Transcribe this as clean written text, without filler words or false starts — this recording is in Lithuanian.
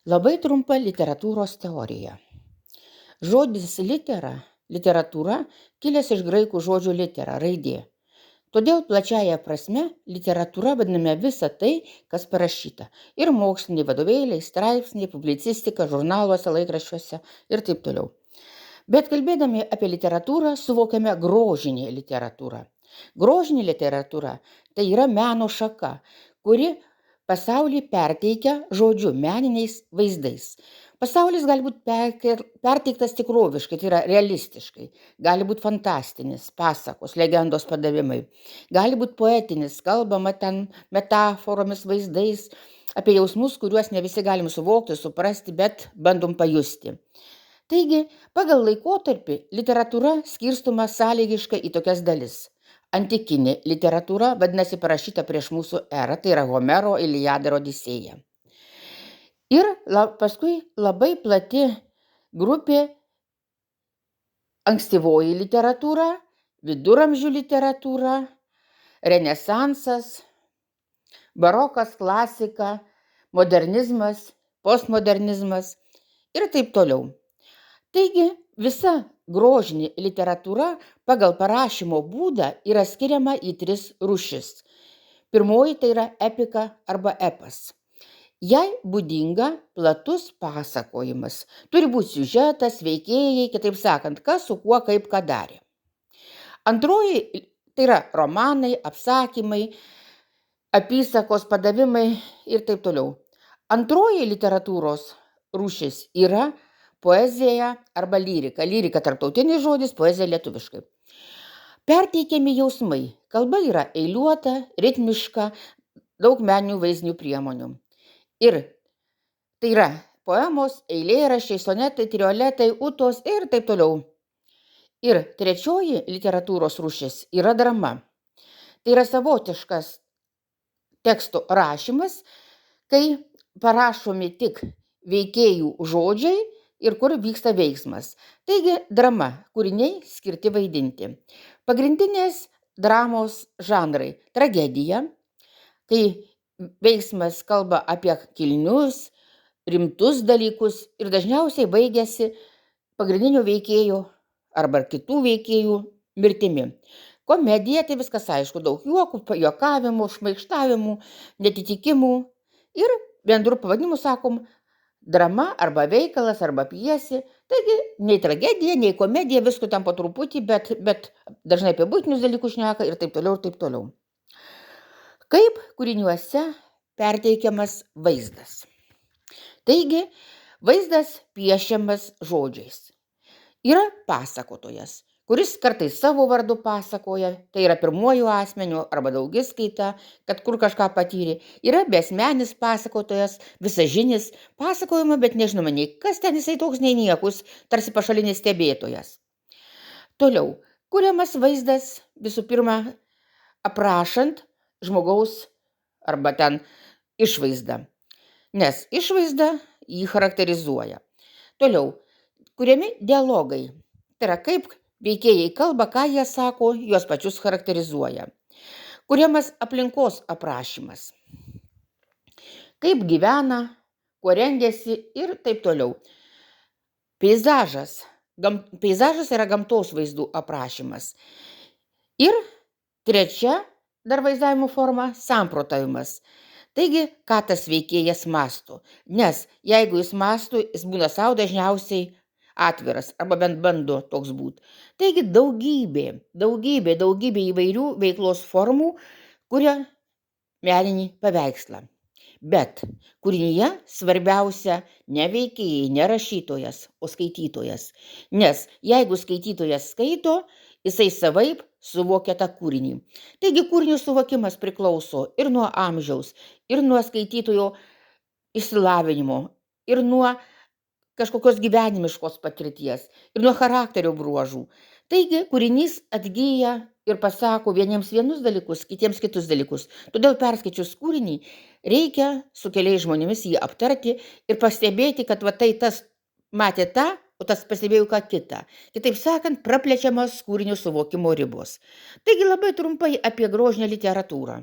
Labai trumpa literatūros teorija. Žodis literatūra, kilęs iš graikų žodžio litera, raidė. Todėl plačiąja prasme literatūra vadiname visą tai, kas parašyta. Ir moksliniai vadovėliai, straipsniai, publicistika, žurnaluose, laikraščiuose ir taip toliau. Bet kalbėdami apie literatūrą, suvokiame grožinę literatūrą. Grožinė literatūra tai yra meno šaka, kuri pasaulį perteikia žodžiu meniniais vaizdais. Pasaulis gali būti perteiktas tikroviškai, tai yra realistiškai, gali būti fantastinis, pasakos, legendos padavimai, gali būti poetinis, kalbama ten metaforomis, vaizdais, apie jausmus, kuriuos ne visi galim suvokti, suprasti, bet bandom pajusti. Taigi, pagal laikotarpį literatūra skirstoma sąlygiškai į tokias dalis. Antikinė literatūra, vadinasi, parašyta prieš mūsų erą, tai yra Homero, Iliada ir Odisėja. Ir paskui labai plati grupė ankstyvoji literatūra, viduramžių literatūra, renesansas, barokas, klasika, modernizmas, postmodernizmas ir taip toliau. Taigi, visa grožinė literatūra pagal parašymo būdą yra skiriama į 3 rūšis. Pirmoji tai yra epika arba epas. Jai būdinga platus pasakojimas. Turi būti siužetas, veikėjai, kitaip sakant, kas su kuo kaip ką darė. Antroji tai yra romanai, apsakymai, apysakos, padavimai ir taip toliau. Antroji literatūros rūšis yra poezija arba lyrika. Lyrika tarptautinis žodis, poezija lietuviškai. Perteikiami jausmai. Kalba yra eiliuota, ritmiška, daug meninių vaizdinių priemonių. Ir tai yra poemos, eilėraščiai, sonetai, trioletai, utos ir taip toliau. Ir trečioji literatūros rūšis yra drama. Tai yra savotiškas teksto rašymas, kai parašomi tik veikėjų žodžiai ir kur vyksta veiksmas. Taigi drama, kūriniai skirti vaidinti. Pagrindinės dramos žanrai – tragedija, kai veiksmas kalba apie kilnius, rimtus dalykus ir dažniausiai baigiasi pagrindinio veikėjo arba kitų veikėjų mirtimi. Komedija tai viskas aišku, daug juokų, juokavimų, šmaikštavimų, netitikimų ir bendru pavadinimu sakom drama arba veikalas arba pjesė. Taigi nei tragedija, nei komedija, visko ten po truputį, bet dažnai apie buitinius dalykus šneka ir taip toliau ir taip toliau. Kaip kūriniuose perteikiamas vaizdas. Taigi, vaizdas piešiamas žodžiais. Yra pasakotojas, kuris kartais savo vardu pasakoja, tai yra pirmuoju asmeniu arba daugiskaita, kad kur kažką patyrė. Yra besmenis pasakotojas, visažinis, pasakojama, bet nežinoma nei kas ten jisai toks, nei niekus, tarsi pašalinis stebėtojas. Toliau, kuriamas vaizdas visų pirma aprašant žmogaus arba ten išvaizdą, nes išvaizda jį charakterizuoja. Toliau, kuriami dialogai, tai yra kaip veikėjai kalba, ką jie sako, juos pačius charakterizuoja. Kuriamas aplinkos aprašymas, kaip gyvena, kuo rengiasi ir taip toliau. Peizažas yra gamtos vaizdų aprašymas. Ir trečia dar vaizdavimo forma – samprotavimas. Taigi, ką tas veikėjas mąsto. Nes jeigu jis mąsto, jis būna savo dažniausiai atviras, arba bent bando toks būti. Taigi daugybė įvairių veiklos formų kuria meninį paveikslą. Bet kūrinyje svarbiausia ne veikėjai, ne rašytojas, o skaitytojas. Nes jeigu skaitytojas skaito, jisai savaip suvokia tą kūrinį. Taigi kūrinio suvokimas priklauso ir nuo amžiaus, ir nuo skaitytojo išsilavinimo, ir nuo kažkokios gyvenimiškos patirties, ir nuo charakterio bruožų. Taigi kūrinys atgyja ir pasako vieniems vienus dalykus, kitiems kitus dalykus. Todėl perskaičius kūrinį reikia su keliais žmonėmis jį aptarti ir pastebėti, kad va tai tas matė tą, o tas pastebėjo ką kitą. Kitaip sakant, praplečiamas kūrinio suvokimo ribos. Taigi labai trumpai apie grožinę literatūrą.